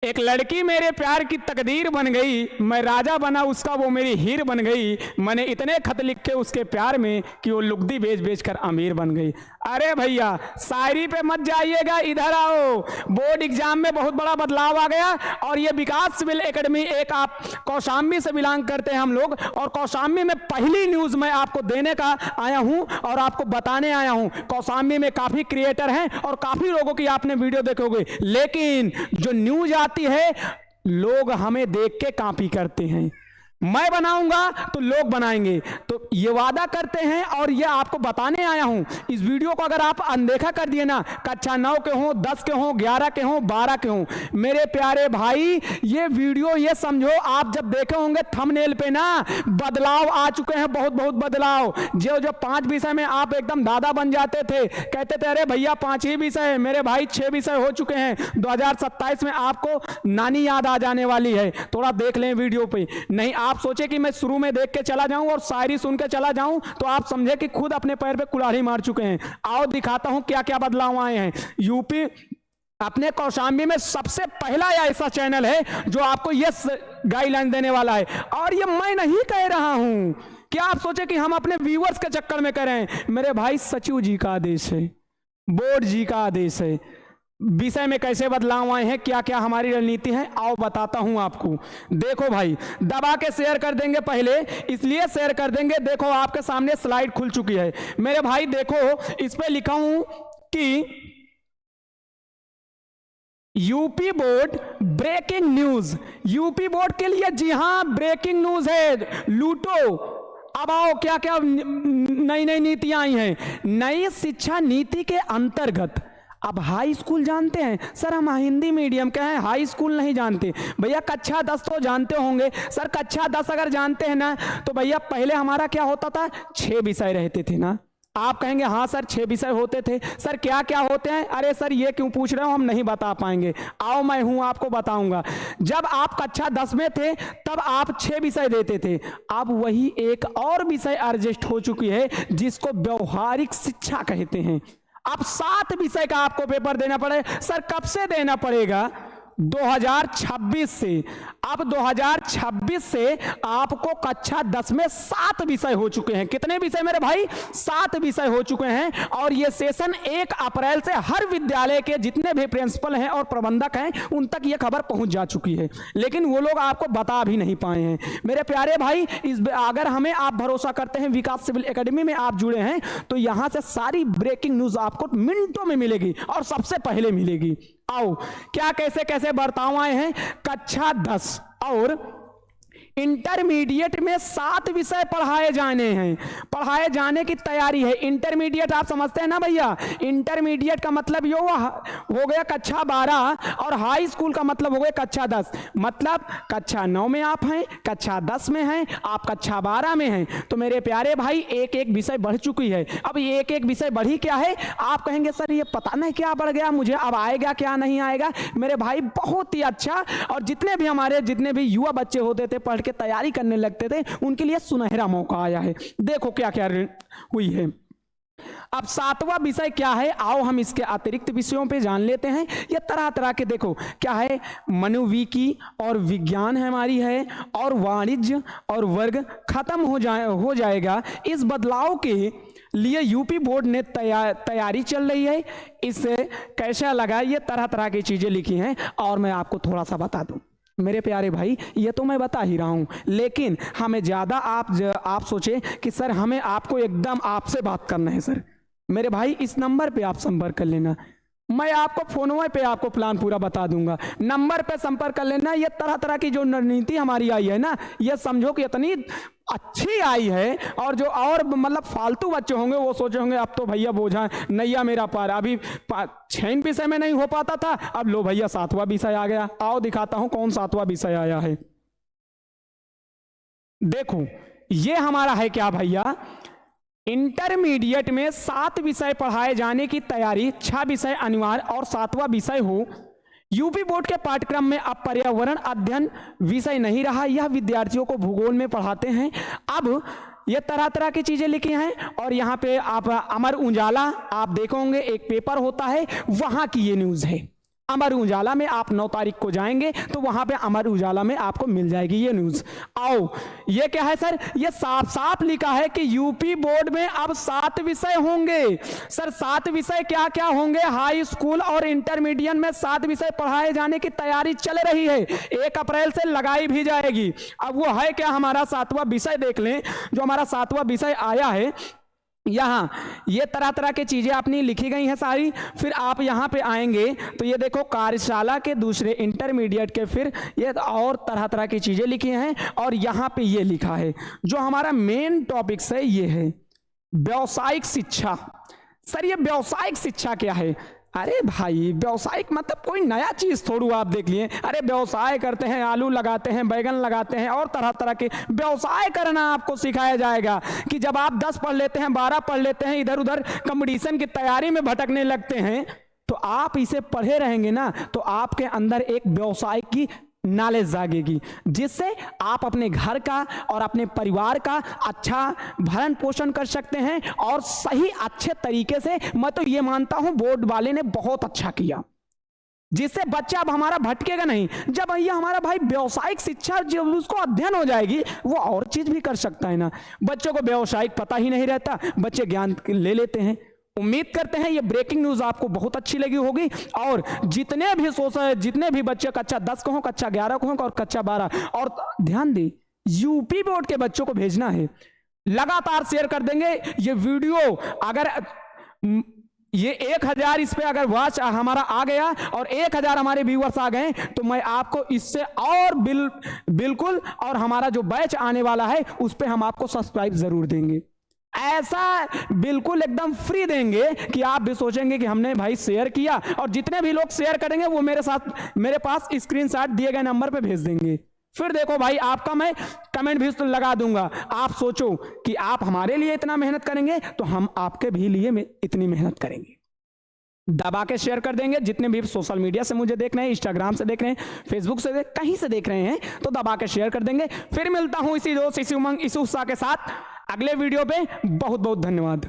एक लड़की मेरे प्यार की तकदीर बन गई, मैं राजा बना उसका वो मेरी हीर बन गई। मैंने इतने खत लिखे उसके प्यार में कि वो लुगदी बेच बेच कर अमीर बन गई। अरे भैया शायरी पे मत जाइएगा, इधर आओ। बोर्ड एग्जाम में बहुत बड़ा बदलाव आ गया और ये विकास सिविल एकेडमी, एक आप कौशाम्बी से बिलोंग करते हैं हम लोग, और कौशाम्बी में पहली न्यूज मैं आपको देने का आया हूं और आपको बताने आया हूं। कौशाम्बी में काफी क्रिएटर हैं और काफी लोगों की आपने वीडियो देखोगे, लेकिन जो न्यूज आती है लोग हमें देख के कॉपी करते हैं। मैं बनाऊंगा तो लोग बनाएंगे, तो ये वादा करते हैं और ये आपको बताने आया हूं। इस वीडियो को अगर आप अनदेखा कर दिए ना, कक्षा 9 के हो, 10 के हो, 11 के हो, 12 के हो, मेरे प्यारे भाई ये वीडियो ये समझो, आप जब देखे होंगे थंबनेल पे ना, बदलाव आ चुके हैं, बहुत बहुत बदलाव। जो जो 5 विषय में आप एकदम दादा बन जाते थे, कहते थे अरे भैया 5 ही विषय है, मेरे भाई 6 विषय हो चुके हैं। 2027 में आपको नानी याद आ जाने वाली है, थोड़ा देख लें वीडियो पे। नहीं आप सोचे कि मैं शुरू में देख के चला जाऊं और शायरी सुन के चला जाऊं, तो आप समझे कि खुद अपने पैर पे कुल्हाड़ी मार चुके हैं। आओ दिखाता हूं क्या क्या बदलाव आए हैं। यूपी अपने कौशाम्बी में सबसे पहला ऐसा चैनल है जो आपको ये गाइडलाइन देने वाला है, और ये मैं नहीं कह रहा हूं। क्या आप सोचे कि हम अपने व्यूअर्स के चक्कर में करें? मेरे भाई सचिव जी का आदेश है, बोर्ड जी का आदेश है। विषय में कैसे बदलाव आए हैं, क्या क्या हमारी रणनीति है, आओ बताता हूं आपको। देखो भाई, दबा के शेयर कर देंगे, पहले इसलिए शेयर कर देंगे, देखो आपके सामने स्लाइड खुल चुकी है मेरे भाई। देखो इस पे लिखा हूं कि UP board breaking news. UP board के लिए जी हां ब्रेकिंग न्यूज है, लूटो। अब आओ क्या क्या नई नई नीतियां आई हैं। नई शिक्षा नीति के अंतर्गत अब हाई स्कूल जानते हैं सर, हम हिंदी मीडियम के हैं, हाई स्कूल नहीं जानते। भैया कक्षा 10 तो जानते होंगे सर। कक्षा 10 अगर जानते हैं ना, तो भैया पहले हमारा क्या होता था, 6 विषय रहते थे ना। आप कहेंगे हाँ सर 6 विषय होते थे, सर क्या क्या होते हैं? अरे सर ये क्यों पूछ रहे हो, हम नहीं बता पाएंगे। आओ मैं हूं आपको बताऊंगा। जब आप कक्षा 10 में थे तब आप 6 विषय देते थे, अब वही एक और विषय एडजस्ट हो चुकी है जिसको व्यवहारिक शिक्षा कहते हैं। अब 7 विषय का आपको पेपर देना पड़े। सर कब से देना पड़ेगा? 2026 से। अब 2026 से आपको कक्षा 10 में 7 विषय हो चुके हैं। कितने विषय मेरे भाई? 7 विषय हो चुके हैं। और ये सेशन 1 अप्रैल से हर विद्यालय के जितने भी प्रिंसिपल हैं और प्रबंधक हैं उन तक ये खबर पहुंच जा चुकी है, लेकिन वो लोग आपको बता भी नहीं पाए हैं। मेरे प्यारे भाई, अगर हमें आप भरोसा करते हैं, विकास सिविल एकेडमी में आप जुड़े हैं, तो यहां से सारी ब्रेकिंग न्यूज आपको मिनटों में मिलेगी और सबसे पहले मिलेगी। आओ क्या कैसे कैसे बर्ताव आए हैं। कक्षा 10 और इंटरमीडिएट में 7 विषय पढ़ाए जाने हैं, पढ़ाए जाने की तैयारी है। इंटरमीडिएट आप समझते हैं ना भैया, इंटरमीडिएट का मतलब ये हो गया कक्षा 12 और हाई स्कूल का मतलब हो गया कक्षा 10। मतलब कक्षा 9 में आप हैं, कक्षा 10 में हैं, आप कक्षा 12 में हैं, तो मेरे प्यारे भाई एक एक विषय बढ़ चुकी है। अब एक एक विषय बढ़ी क्या है? आप कहेंगे सर ये पता नहीं क्या बढ़ गया, मुझे अब आएगा क्या नहीं आएगा। मेरे भाई बहुत ही अच्छा, और जितने भी हमारे जितने भी युवा बच्चे होते थे पढ़ के तैयारी करने लगते थे, उनके लिए सुनहरा मौका आया है। देखो क्या क्या हुई है। अब 7वां विषय क्या है, आओ हम इसके अतिरिक्त विषयों पे जान लेते हैं। ये तरह तरह के देखो क्या है, मनोविकी और विज्ञान हमारी है, और वाणिज्य और वर्ग खत्म हो जाएगा। इस बदलाव के लिए यूपी बोर्ड ने तैयारी चल रही है। इससे कैसा लगा, ये तरह तरह की चीजें लिखी हैं, और मैं आपको थोड़ा सा बता दूं मेरे प्यारे भाई, ये तो मैं बता ही रहा हूं, लेकिन हमें ज्यादा आप सोचे कि सर हमें आपको एकदम आपसे बात करना है। सर मेरे भाई इस नंबर पे आप संपर्क कर लेना, मैं आपको फोनवे पे आपको प्लान पूरा बता दूंगा। नंबर पे संपर्क कर लेना। ये तरह तरह की जो रणनीति हमारी आई है ना, ये समझो कि इतनी अच्छी आई है, और जो और मतलब फालतू बच्चे होंगे वो सोचे होंगे अब तो भैया बोझा नैया मेरा पार, अभी 6 विषय में नहीं हो पाता था, अब लो भैया 7वां विषय आ गया। आओ दिखाता हूं कौन 7वां विषय आया है। देखो ये हमारा है क्या भैया, इंटरमीडिएट में 7 विषय पढ़ाए जाने की तैयारी, 6 विषय अनिवार्य और 7वां विषय हो। यूपी बोर्ड के पाठ्यक्रम में अब पर्यावरण अध्ययन विषय नहीं रहा, यह विद्यार्थियों को भूगोल में पढ़ाते हैं। अब ये तरह तरह की चीजें लिखी हैं, और यहाँ पे आप अमर उजाला आप देखोगे एक पेपर होता है, वहां की ये न्यूज है। अमर उजाला में आप 9 तारीख को जाएंगे तो वहां पे अमर उजाला में आपको मिल जाएगी ये न्यूज। आओ, ये क्या है सर, ये साफ साफ लिखा है कि यूपी बोर्ड में अब 7 विषय होंगे। सर 7 विषय क्या क्या होंगे? हाई स्कूल और इंटरमीडिएट में 7 विषय पढ़ाए जाने की तैयारी चल रही है, 1 अप्रैल से लगाई भी जाएगी। अब वो है क्या? हमारा 7वां विषय देख लें। जो हमारा 7वां विषय आया है, यहाँ ये तरह तरह की चीजें अपनी लिखी गई हैं सारी। फिर आप यहाँ पे आएंगे तो ये देखो कार्यशाला के दूसरे इंटरमीडिएट के, फिर ये और तरह तरह की चीजें लिखी हैं। और यहाँ पे ये लिखा है जो हमारा मेन टॉपिक है, ये है व्यावसायिक शिक्षा। सर ये व्यावसायिक शिक्षा क्या है? अरे भाई व्यावसायिक मतलब कोई नया चीज थोड़ू आप देख लिए। अरे व्यवसाय करते हैं, आलू लगाते हैं, बैगन लगाते हैं और तरह तरह के व्यवसाय करना आपको सिखाया जाएगा। कि जब आप 10 पढ़ लेते हैं, 12 पढ़ लेते हैं, इधर उधर कंपटीशन की तैयारी में भटकने लगते हैं, तो आप इसे पढ़े रहेंगे ना तो आपके अंदर एक व्यवसाय की नॉलेज जागेगी, जिससे आप अपने घर का और अपने परिवार का अच्छा भरण पोषण कर सकते हैं। और सही अच्छे तरीके से, मैं तो ये मानता हूं बोर्ड वाले ने बहुत अच्छा किया, जिससे बच्चा अब हमारा भटकेगा नहीं। जब भैया हमारा भाई व्यावसायिक शिक्षा जब उसको अध्ययन हो जाएगी, वो और चीज भी कर सकता है ना। बच्चों को व्यावसायिक पता ही नहीं रहता, बच्चे ज्ञान ले लेते हैं। उम्मीद करते हैं ये ब्रेकिंग न्यूज आपको बहुत अच्छी लगी होगी। और जितने भी बच्चे कक्षा 10 को हो, कक्षा 11 को हो और कक्षा 12, और ध्यान दें यूपी बोर्ड के बच्चों को भेजना है, लगातार शेयर कर देंगे ये वीडियो। अगर ये 1000 इस पे अगर वॉच हमारा आ गया और 1000 हमारे व्यूअर्स आ गए तो मैं आपको इससे और बिल्कुल और हमारा जो बैच आने वाला है उस पे हम आपको सब्सक्राइब जरूर देंगे। ऐसा बिल्कुल एकदम फ्री देंगे कि आप भी सोचेंगे कि हमने भाई शेयर किया। और जितने भी लोग शेयर करेंगे वो मेरे पास स्क्रीनशॉट दिए गए नंबर पे भेज देंगे। फिर देखो भाई आपका मैं कमेंट भी लगा दूंगा। आप सोचो कि आप हमारे लिए इतना मेहनत करेंगे तो हम आपके भी लिए इतनी मेहनत करेंगे। दबा के शेयर कर देंगे। जितने भी सोशल मीडिया से मुझे देख रहे हैं, इंस्टाग्राम से देख रहे हैं, फेसबुक से कहीं से देख रहे हैं, तो दबा के शेयर कर देंगे। फिर मिलता हूं इसी दोस्त, इसी उमंग, इसी उत्साह के साथ अगले वीडियो पे। बहुत बहुत धन्यवाद।